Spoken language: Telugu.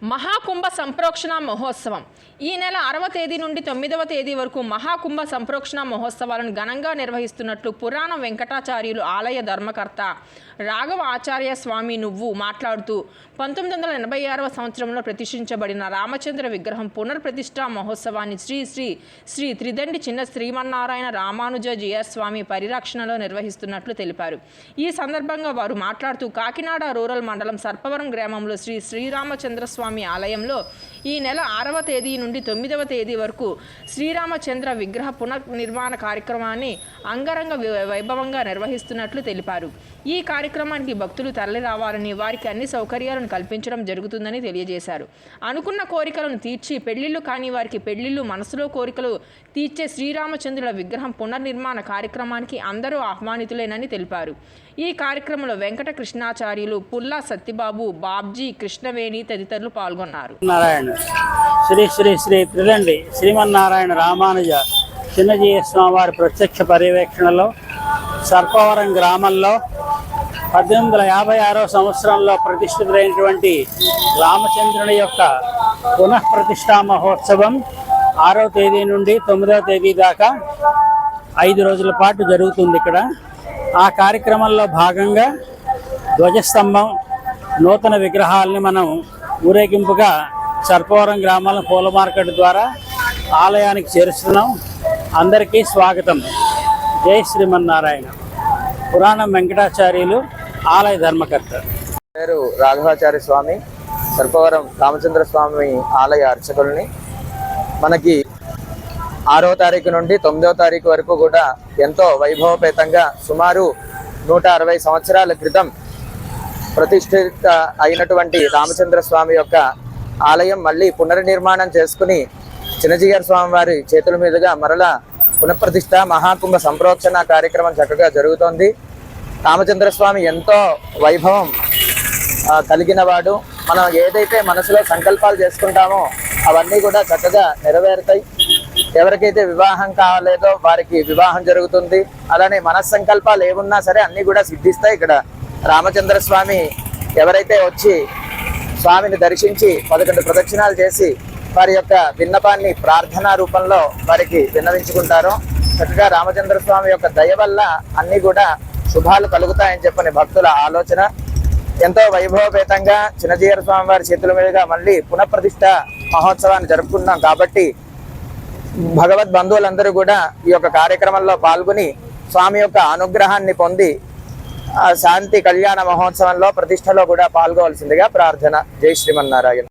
మహాకుంభ సంప్రోక్షణ మహోత్సవం ఈ నెల 6వ తేదీ నుండి 9వ తేదీ వరకు మహాకుంభ సంప్రోక్షణ మహోత్సవాలను ఘనంగా నిర్వహిస్తున్నట్లు పురాణ వెంకటాచార్యులు ఆలయ ధర్మకర్త రాఘవ ఆచార్య స్వామి నువ్వు మాట్లాడుతూ 1986వ సంవత్సరంలో ప్రతిష్ఠించబడిన రామచంద్ర విగ్రహం పునర్ప్రతిష్ఠా మహోత్సవాన్ని శ్రీ శ్రీ శ్రీ త్రిదండి చిన్న శ్రీమన్నారాయణ రామానుజ స్వామి పరిరక్షణలో నిర్వహిస్తున్నట్లు తెలిపారు. ఈ సందర్భంగా వారు మాట్లాడుతూ కాకినాడ రూరల్ మండలం సర్పవరం గ్రామంలో శ్రీ శ్రీరామచంద్ర స్వామి ఆలయంలో ఈ నెల 6వ తేదీ నుండి 9వ తేదీ వరకు శ్రీరామచంద్ర విగ్రహ పునర్నిర్మాణ కార్యక్రమాన్ని అంగరంగ వైభవంగా నిర్వహిస్తున్నట్లు తెలిపారు. ఈ కార్యక్రమానికి భక్తులు తరలి రావాలని, వారికి అన్ని సౌకర్యాలను కల్పించడం జరుగుతుందని తెలియజేశారు. అనుకున్న కోరికలను తీర్చి పెళ్లిళ్లు కాని వారికి పెళ్లిళ్లు, మనసులో కోరికలు తీర్చే శ్రీరామచంద్రుల విగ్రహం పునర్నిర్మాణ కార్యక్రమానికి అందరూ ఆహ్వానితులేనని తెలిపారు. ఈ కార్యక్రమంలో వెంకట కృష్ణాచార్యులు, పుల్లా సత్యబాబు, బాబ్జీ, కృష్ణవేణి తదితరులు పాల్గొన్నారు. నారాయణ శ్రీ శ్రీ శ్రీ త్రిదండి శ్రీమన్నారాయణ రామానుజ చిన్నజీయ స్వామివారి ప్రత్యక్ష పర్యవేక్షణలో సర్పవరం గ్రామంలో 1856వ సంవత్సరంలో ప్రతిష్ఠితులైనటువంటి రామచంద్రుని యొక్క పునఃప్రతిష్ఠా మహోత్సవం 6వ తేదీ నుండి 9వ తేదీ దాకా 5 రోజుల పాటు జరుగుతుంది. ఇక్కడ ఆ కార్యక్రమంలో భాగంగా ధ్వజస్తంభం, నూతన విగ్రహాలని మనం ఊరేగింపుగా సర్పవరం గ్రామాల పూల మార్కెట్ ద్వారా ఆలయానికి చేరుస్తున్నాం. అందరికీ స్వాగతం. జై శ్రీమన్నారాయణ. పురాణం వెంకటాచార్యులు ఆలయ ధర్మకర్త. పేరు రాఘవాచార్య స్వామి, సర్పవరం రామచంద్ర స్వామి ఆలయ అర్చకుల్ని. మనకి 6వ తారీఖు నుండి 9వ తారీఖు వరకు కూడా ఎంతో వైభవపేతంగా సుమారు 160 సంవత్సరాల క్రితం ప్రతిష్ఠిత అయినటువంటి రామచంద్ర స్వామి యొక్క ఆలయం మళ్ళీ పునర్నిర్మాణం చేసుకుని చిన్నజీయర్ స్వామి వారి చేతుల మీదుగా మరలా పునఃప్రతిష్ఠ మహాకుంభ సంప్రోక్షణ కార్యక్రమం చక్కగా జరుగుతోంది. రామచంద్ర స్వామి ఎంతో వైభవం కలిగిన వాడు. మనం ఏదైతే మనసులో సంకల్పాలు చేసుకుంటామో అవన్నీ కూడా చక్కగా నెరవేరుతాయి. ఎవరికైతే వివాహం కావాలేదో వారికి వివాహం జరుగుతుంది. అలానే మనస్సంకల్పాలు ఏమున్నా సరే అన్నీ కూడా సిద్ధిస్తాయి. ఇక్కడ రామచంద్ర స్వామి ఎవరైతే వచ్చి స్వామిని దర్శించి 11 ప్రదక్షిణాలు చేసి వారి యొక్క విన్నపాన్ని ప్రార్థనా రూపంలో వారికి విన్నవించుకుంటారో చక్కగా రామచంద్ర స్వామి యొక్క దయ వల్ల అన్నీ కూడా శుభాలు కలుగుతాయని చెప్పని భక్తుల ఆలోచన. ఎంతో వైభవపేతంగా చిన్నజీయర్ స్వామి వారి చేతుల మీదుగా మళ్ళీ పునఃప్రతిష్ఠ మహోత్సవాన్ని జరుపుకున్నాం కాబట్టి భగవద్ బంధువులందరూ కూడా ఈ యొక్క కార్యక్రమంలో పాల్గొని స్వామి యొక్క అనుగ్రహాన్ని పొంది శాంతి కళ్యాణ మహోత్సవంలో ప్రతిష్టలో కూడా పాల్గొవలసిందిగా ప్రార్థన. జై శ్రీమన్నారాయణ.